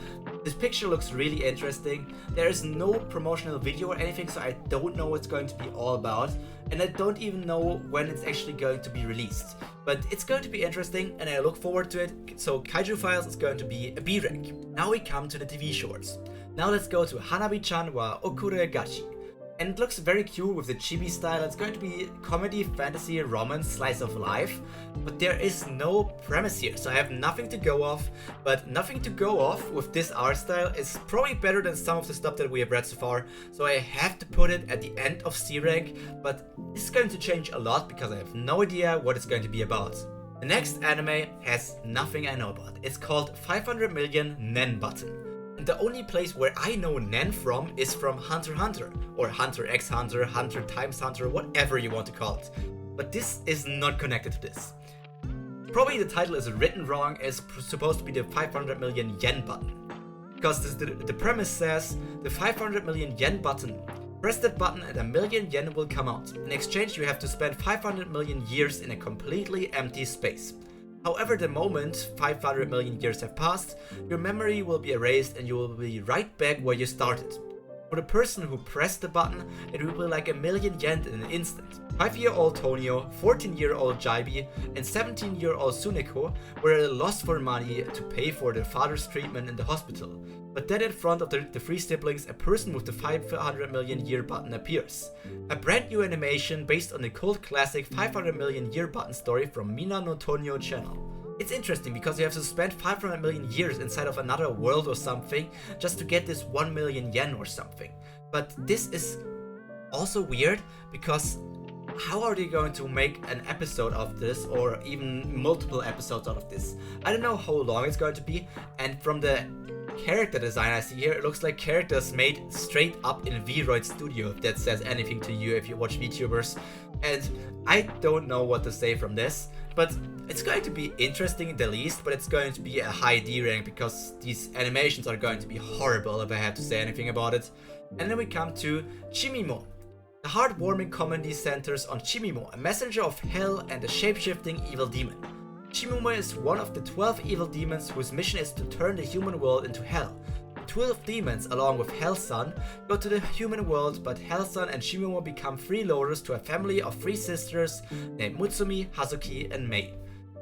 Speaker 1: this picture looks really interesting. There is no promotional video or anything, so I don't know what it's going to be all about, and I don't even know when it's actually going to be released. But it's going to be interesting, and I look forward to it. So Kaiju Files is going to be a B rank. Now we come to the TV shorts. Now let's go to Hanabi-chan wa Okuregashi. And it looks very cute with the chibi style. It's going to be comedy, fantasy, romance, slice of life. But there is no premise here, so I have nothing to go off. But nothing to go off with this art style is probably better than some of the stuff that we have read so far. So I have to put it at the end of C rank. But this is going to change a lot because I have no idea what it's going to be about. The next anime has nothing I know about. It's called 500 Million Nen Button. And the only place where I know Nen from is from Hunter x Hunter, or Hunter x Hunter, Hunter x Hunter, whatever you want to call it. But this is not connected to this. Probably the title is written wrong, it's supposed to be the 500 million yen button. Because the premise says, the 500 million yen button. Press that button and 1 million yen will come out. In exchange you have to spend 500 million years in a completely empty space. However, the moment 500 million years have passed, your memory will be erased and you will be right back where you started. For the person who pressed the button, it will be like 1 million yen in an instant. 5-year-old Tonio, 14-year-old Jaibi, and 17-year-old Suneko were lost for money to pay for their father's treatment in the hospital. But then in front of the three siblings, a person with the 500 million year button appears. A brand new animation based on the cult classic 500 million year button story from Mina no Tonio channel. It's interesting because you have to spend 500 million years inside of another world or something just to get this 1 million yen or something. But this is also weird because how are they going to make an episode of this or even multiple episodes out of this? I don't know how long it's going to be, and from the character design I see here, it looks like characters made straight up in Vroid Studio, if that says anything to you if you watch VTubers. And I don't know what to say from this, but it's going to be interesting at the least, but it's going to be a high D rank because these animations are going to be horrible if I have to say anything about it. And then we come to Chimimo. The heartwarming comedy centers on Chimimo, a messenger of hell and a shape-shifting evil demon. Chimimo is one of the 12 evil demons whose mission is to turn the human world into hell. The 12 demons, along with Hellsun, go to the human world, but Hellsun and Chimimo become freeloaders to a family of 3 sisters named Mutsumi, Hazuki, and Mei.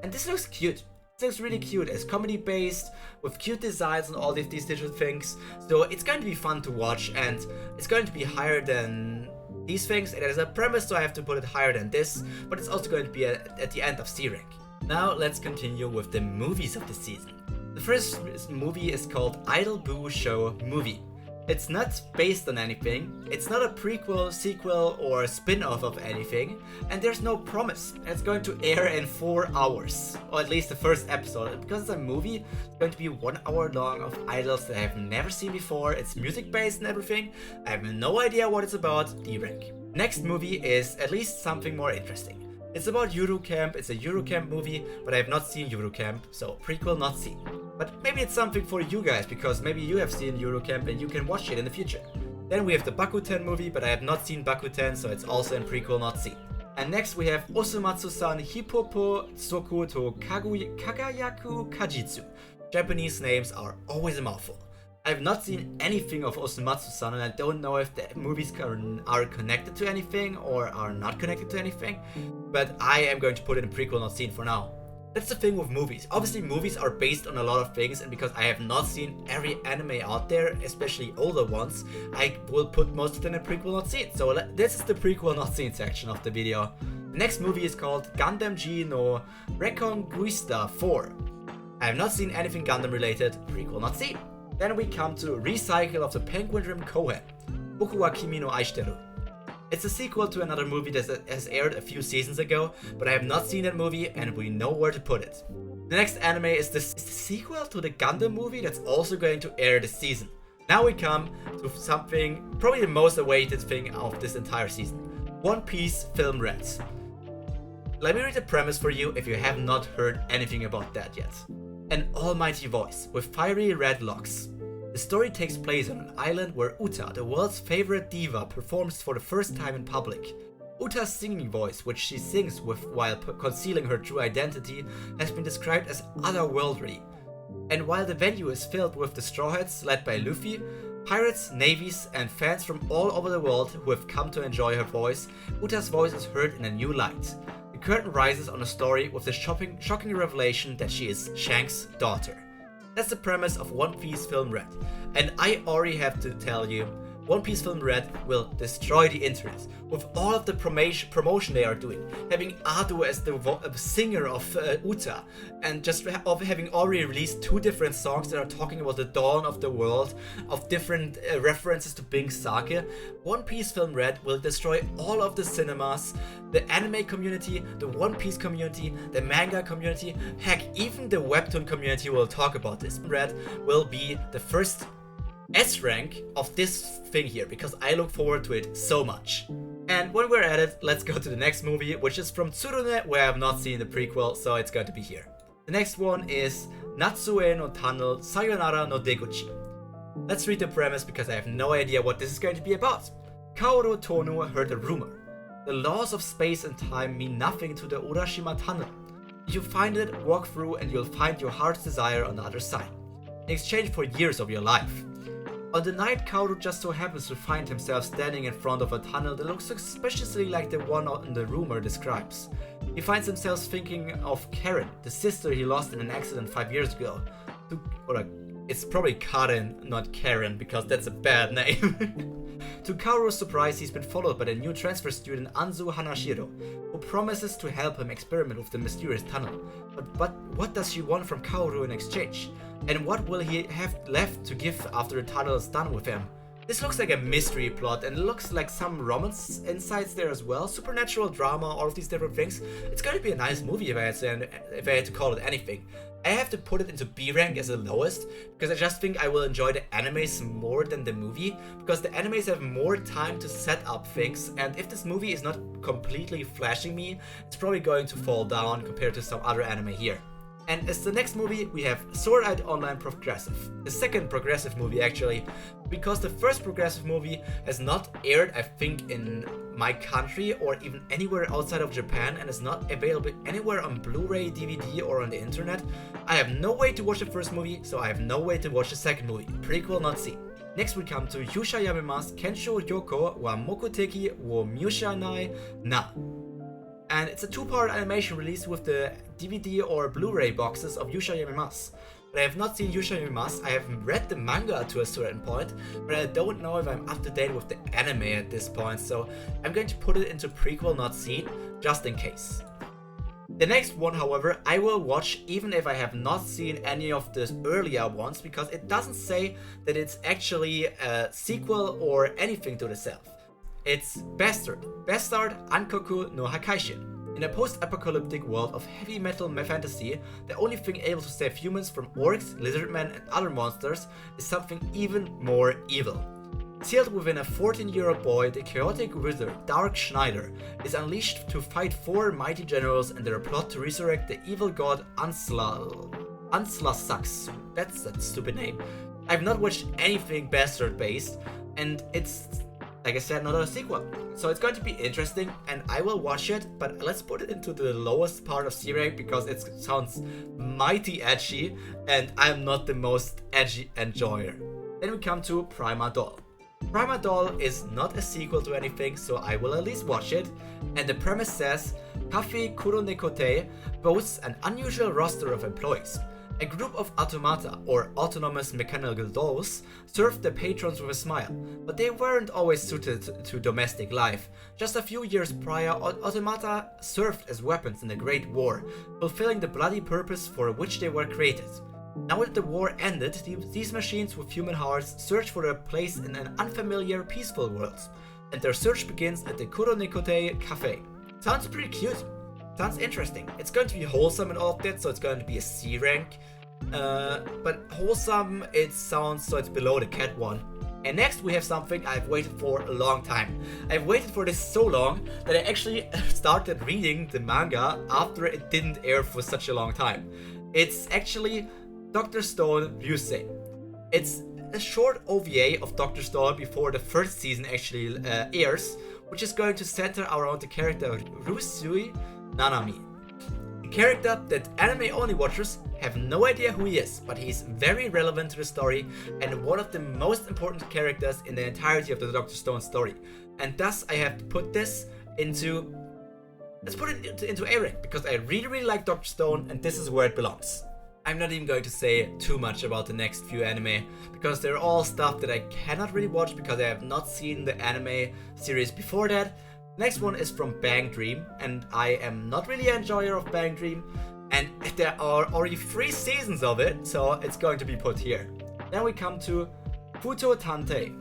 Speaker 1: And this looks cute. It looks really cute. It's comedy based with cute designs and all these different things. So it's going to be fun to watch, and it's going to be higher than these things. It has a premise, so I have to put it higher than this, but it's also going to be at the end of C rank. Now let's continue with the movies of the season. The first movie is called Idol Boo Show Movie. It's not based on anything, it's not a prequel, sequel, or spin-off of anything, and there's no promise. It's going to air in 4 hours, or at least the first episode. Because it's a movie, it's going to be 1 hour long of idols that I have never seen before. It's music-based and everything. I have no idea what it's about. D rank. Next movie is at least something more interesting. It's about Yuru Camp. It's a Yuru Camp movie, but I have not seen Yuru Camp, so prequel not seen. But maybe it's something for you guys, because maybe you have seen Yuru Camp and you can watch it in the future. Then we have the Bakuten movie, but I have not seen Bakuten, so it's also in prequel not seen. And next we have Osumatsu-san Hippopo Tsoku to Kagayaku Kajitsu. Japanese names are always a mouthful. I have not seen anything of Osumatsu-san, and I don't know if the movies are connected to anything or are not connected to anything, but I am going to put it in prequel not seen for now. That's the thing with movies. Obviously movies are based on a lot of things, and because I have not seen every anime out there, especially older ones, I will put most of them in prequel not seen. So this is the prequel not seen section of the video. The next movie is called Gundam G no Reconquista 4. I have not seen anything Gundam related, prequel not seen. Then we come to Recycle of the Penguin Dream Kohen, Boku wa Kimi no Aishiteru. It's a sequel to another movie that has aired a few seasons ago, but I have not seen that movie and we know where to put it. The next anime is the sequel to the Gundam movie that's also going to air this season. Now we come to something, probably the most awaited thing of this entire season. One Piece Film Red. Let me read the premise for you if you have not heard anything about that yet. An almighty voice with fiery red locks. The story takes place on an island where Uta, the world's favorite diva, performs for the first time in public. Uta's singing voice, which she sings with while concealing her true identity, has been described as otherworldly. And while the venue is filled with the Straw Hats led by Luffy, pirates, navies, and fans from all over the world who have come to enjoy her voice, Uta's voice is heard in a new light. The curtain rises on a story with the shocking revelation that she is Shanks' daughter. That's the premise of One Piece Film Red. And I already have to tell you, One Piece Film Red will destroy the internet. With all of the promotion they are doing, having Ado as the singer of Uta, and just of having already released 2 different songs that are talking about the dawn of the world, of different references to Bing Sake, One Piece Film Red will destroy all of the cinemas, the anime community, the One Piece community, the manga community, heck, even the webtoon community will talk about this. Red will be the first S rank of this thing here, because I look forward to it so much. And when we're at it, let's go to the next movie, which is from Tsurune, where I have not seen the prequel, so it's going to be here. The next one is Natsue no Tunnel Sayonara no Deguchi. Let's read the premise because I have no idea what this is going to be about. Kaoru Tonu heard a rumor. The laws of space and time mean nothing to the Urashima Tunnel. If you find it, walk through and you'll find your heart's desire on the other side, in exchange for years of your life. On the night, Kaoru just so happens to find himself standing in front of a tunnel that looks suspiciously like the one in the rumor describes. He finds himself thinking of Karen, the sister he lost in an accident 5 years ago. It's probably Karen, not Karen, because that's a bad name. To Kaoru's surprise, he's been followed by the new transfer student Anzu Hanashiro, who promises to help him experiment with the mysterious tunnel. But what does she want from Kaoru in exchange? And what will he have left to give after the tunnel is done with him? This looks like a mystery plot and looks like some romance insights there as well. Supernatural drama, all of these different things. It's going to be a nice movie if I had to call it anything. I have to put it into B rank as the lowest because I just think I will enjoy the animes more than the movie, because the animes have more time to set up things, and if this movie is not completely flashing me, it's probably going to fall down compared to some other anime here. And as the next movie, we have Sword Art Online Progressive. The second progressive movie, actually, because the first progressive movie has not aired, I think, in my country or even anywhere outside of Japan, and is not available anywhere on Blu-ray, DVD, or on the internet. I have no way to watch the first movie, so I have no way to watch the second movie. Prequel not seen. Next we come to Yusha Yamema's Kensho Ryoko wa Mokuteki wo Mushanai na. And it's a two-part animation release with the DVD or Blu-ray boxes of Yusha Yamema's. But I have not seen Yusha Yamema's. I have read the manga to a certain point, but I don't know if I'm up to date with the anime at this point, so I'm going to put it into prequel not seen, just in case. The next one, however, I will watch even if I have not seen any of the earlier ones, because it doesn't say that it's actually a sequel or anything to the self. It's Bastard Ankoku no Hakaishin. In a post-apocalyptic world of heavy metal fantasy, the only thing able to save humans from orcs, lizardmen, and other monsters is something even more evil. Sealed within a 14-year-old boy, the chaotic wizard Dark Schneider is unleashed to fight 4 mighty generals and their plot to resurrect the evil god Anslasaksu. That's a stupid name. I've not watched anything Bastard based, and it's, like I said, not a sequel. So it's going to be interesting and I will watch it, but let's put it into the lowest part of C rank because it sounds mighty edgy and I'm not the most edgy enjoyer. Then we come to Prima Doll. Prima Doll is not a sequel to anything, so I will at least watch it. And the premise says, Cafe Kuronekote boasts an unusual roster of employees. A group of automata, or autonomous mechanical dolls, served their patrons with a smile, but they weren't always suited to domestic life. Just a few years prior, automata served as weapons in the Great War, fulfilling the bloody purpose for which they were created. Now that the war ended, these machines with human hearts search for a place in an unfamiliar, peaceful world, and their search begins at the Kuronekote Cafe. Sounds pretty cute. Sounds interesting. It's going to be wholesome and all of that, so it's going to be a C rank. But wholesome, it sounds so it's below the cat one. And next we have something I've waited for a long time. I've waited for this so long that I actually started reading the manga after it didn't air for such a long time. It's actually Dr. Stone Ryusei. It's a short OVA of Dr. Stone before the first season actually airs, which is going to center around the character Ryusui Nanami. A character that anime-only watchers have no idea who he is, but he's very relevant to the story and one of the most important characters in the entirety of the Dr. Stone story. And thus I have to put this into... let's put it into A rank, because I really like Dr. Stone and this is where it belongs. I'm not even going to say too much about the next few anime, because they're all stuff that I cannot really watch because I have not seen the anime series before that. Next one is from Bang Dream, and I am not really an enjoyer of Bang Dream, and there are already 3 seasons of it, so it's going to be put here. Then we come to Futo Tantei.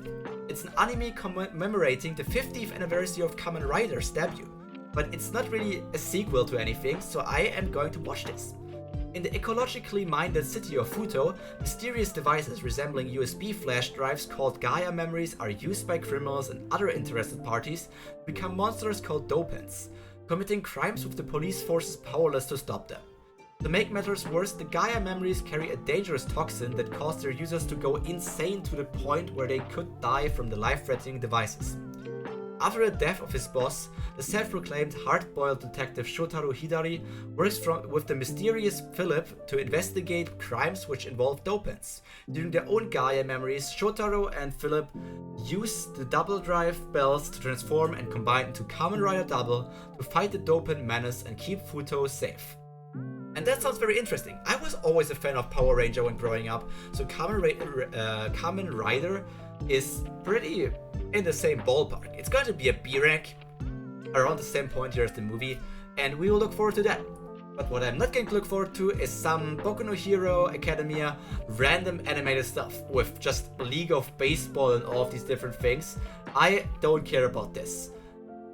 Speaker 1: It's an anime commemorating the 50th anniversary of Kamen Rider's debut, but it's not really a sequel to anything, so I am going to watch this. In the ecologically minded city of Futo, mysterious devices resembling USB flash drives called Gaia memories are used by criminals and other interested parties to become monsters called dopants, committing crimes with the police forces powerless to stop them. To make matters worse, the Gaia memories carry a dangerous toxin that causes their users to go insane to the point where they could die from the life-threatening devices. After the death of his boss, the self-proclaimed hard-boiled detective Shotaro Hidari works with the mysterious Philip to investigate crimes which involve dopants. During their own Gaia memories, Shotaro and Philip use the double drive bells to transform and combine into Kamen Rider Double to fight the dopant menace and keep Futo safe. And that sounds very interesting. I was always a fan of Power Ranger when growing up, so Kamen Rider is pretty in the same ballpark. It's going to be a B rank, around the same point here as the movie, and we will look forward to that. But what I'm not going to look forward to is some Boku no Hero Academia random animated stuff with just League of Baseball and all of these different things. I don't care about this.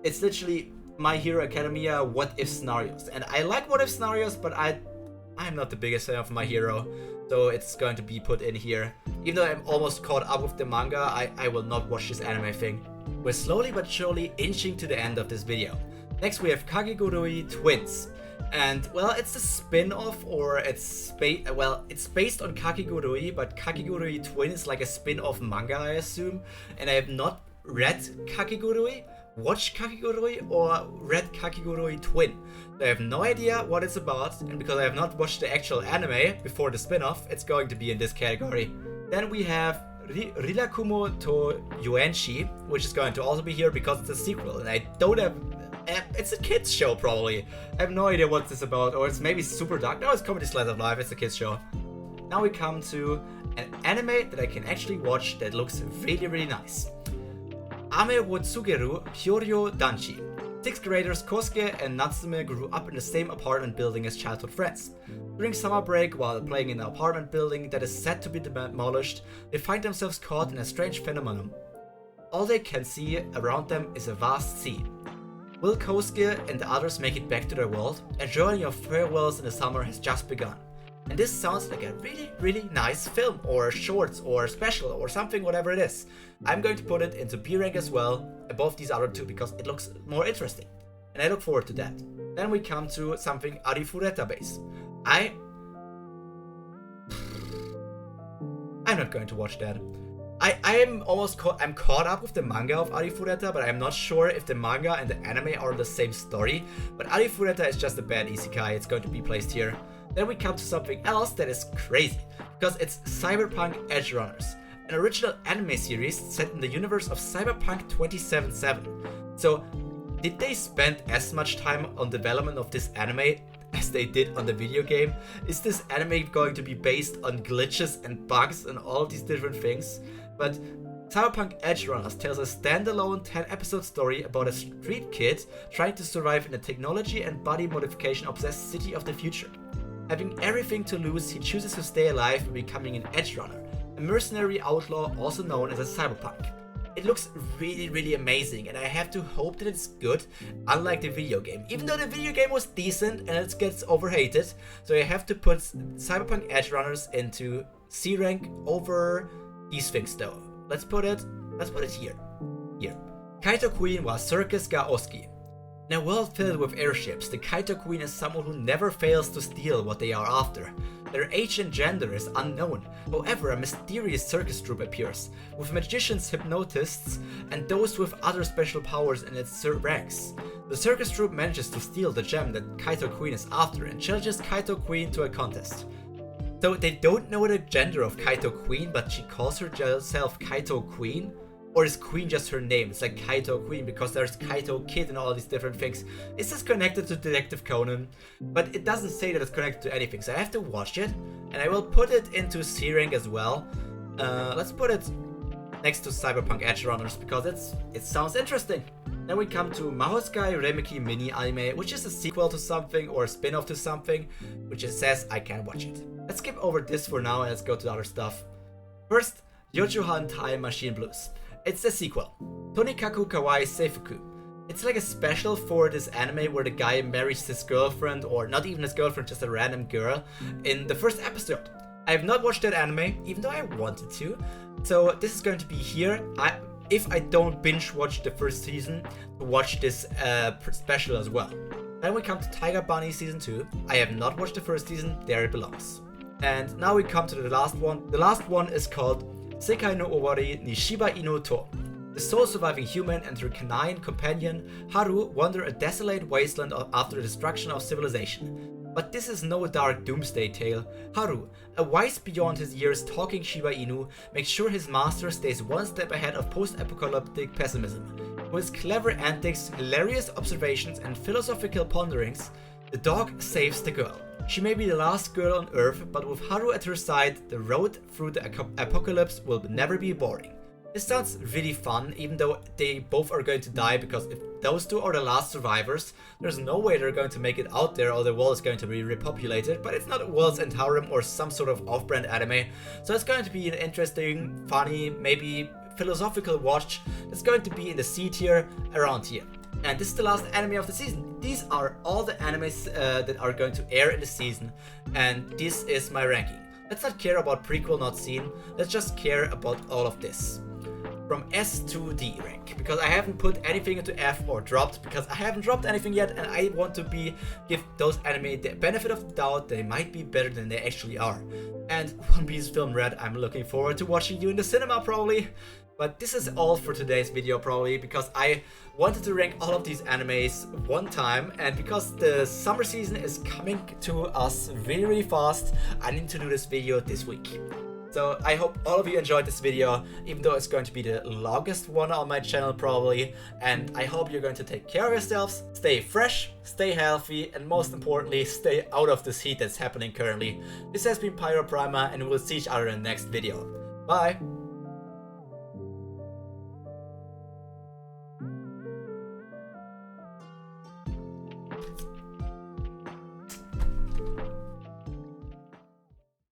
Speaker 1: It's literally My Hero Academia what if scenarios. And I like what if scenarios, but I'm not the biggest fan of My Hero. So it's going to be put in here. Even though I'm almost caught up with the manga, I will not watch this anime thing. We're slowly but surely inching to the end of this video. Next we have Kakegurui Twins. And well, it's a spin-off, or it's based on Kakegurui, but Kakegurui Twin is like a spin-off manga, I assume. And I have not read Kakegurui, watched Kakegurui, or read Kakegurui Twin. So I have no idea what it's about, and because I have not watched the actual anime before the spin-off, it's going to be in this category. Then we have Rilakumo to Yuenshi, which is going to also be here because it's a sequel, and I don't have... It's a kids show, probably. I have no idea what this is about, or it's maybe super dark. No, it's comedy slice of life, it's a kids show. Now we come to an anime that I can actually watch that looks really, really nice. Ame wo Tsugeru Hyoryo Danchi. 6th graders Kosuke and Natsume grew up in the same apartment building as childhood friends. During summer break, while playing in an apartment building that is said to be demolished, they find themselves caught in a strange phenomenon. All they can see around them is a vast sea. Will Kosuke and the others make it back to their world? A journey of farewells in the summer has just begun. And this sounds like a really, really nice film, or shorts, or special, or something, whatever it is. I'm going to put it into B rank as well, above these other two, because it looks more interesting. And I look forward to that. Then we come to something Arifureta based. I'm not going to watch that. I'm caught up with the manga of Arifureta, but I'm not sure if the manga and the anime are the same story. But Arifureta is just a bad isekai, it's going to be placed here. Then we come to something else that is crazy, because it's Cyberpunk Edgerunners, an original anime series set in the universe of Cyberpunk 2077. So, did they spend as much time on development of this anime as they did on the video game? Is this anime going to be based on glitches and bugs and all these different things? But Cyberpunk Edgerunners tells a standalone 10-episode story about a street kid trying to survive in a technology and body modification obsessed city of the future. Having everything to lose, he chooses to stay alive by becoming an edgerunner, a mercenary outlaw also known as a cyberpunk. It looks really, really amazing, and I have to hope that it's good, unlike the video game. Even though the video game was decent and it gets overhated, so I have to put Cyberpunk Edgerunners into C rank over these things though. Let's put it here. Here. Kaito Queen wa Circus ga Oski. In a world filled with airships, the Kaito Queen is someone who never fails to steal what they are after. Their age and gender is unknown. However, a mysterious circus troupe appears, with magicians, hypnotists, and those with other special powers in its ranks. The circus troupe manages to steal the gem that Kaito Queen is after and challenges Kaito Queen to a contest. So they don't know the gender of Kaito Queen, but she calls herself Kaito Queen? Or is Queen just her name? It's like Kaito Queen because there's Kaito Kid and all these different things. Is this connected to Detective Conan? But it doesn't say that it's connected to anything, so I have to watch it. And I will put it into C rank as well. Let's put it next to Cyberpunk Edgerunners because it sounds interesting. Then we come to Mahousekai Remeki Mini Anime, which is a sequel to something or a spin-off to something, which it says I can't watch it. Let's skip over this for now and let's go to the other stuff. First, Yojuhan Time Machine Blues. It's a sequel, Tonikaku Kawaii Seifuku. It's like a special for this anime where the guy marries his girlfriend, or not even his girlfriend, just a random girl, in the first episode. I have not watched that anime, even though I wanted to, so this is going to be here. If I don't binge watch the first season, to watch this special as well. Then we come to Tiger Bunny Season 2. I have not watched the first season, there it belongs. And now we come to the last one. The last one is called Sekai no Owari ni Shiba Inu to. The sole surviving human and her canine companion, Haru, wander a desolate wasteland after the destruction of civilization. But this is no dark doomsday tale. Haru, a wise beyond his years talking Shiba Inu, makes sure his master stays one step ahead of post-apocalyptic pessimism. With his clever antics, hilarious observations, and philosophical ponderings, the dog saves the girl. She may be the last girl on Earth, but with Haru at her side, the road through the apocalypse will never be boring. This sounds really fun, even though they both are going to die, because if those two are the last survivors, there's no way they're going to make it out there, or the world is going to be repopulated. But it's not World's End Harem or some sort of off-brand anime, so it's going to be an interesting, funny, maybe philosophical watch that's going to be in the C tier around here. And this is the last anime of the season. These are all the animes that are going to air in the season, and this is my ranking. Let's not care about prequel not seen, let's just care about all of this. From S to D rank, because I haven't put anything into F or dropped, because I haven't dropped anything yet, and I want to give those anime the benefit of the doubt that they might be better than they actually are. And One Piece Film Red, I'm looking forward to watching you in the cinema probably. But this is all for today's video probably, because I wanted to rank all of these animes one time, and because the summer season is coming to us really, really fast, I need to do this video this week. So I hope all of you enjoyed this video, even though it's going to be the longest one on my channel probably, and I hope you're going to take care of yourselves, stay fresh, stay healthy, and most importantly, stay out of this heat that's happening currently. This has been Pyro Prima, and we'll see each other in the next video. Bye!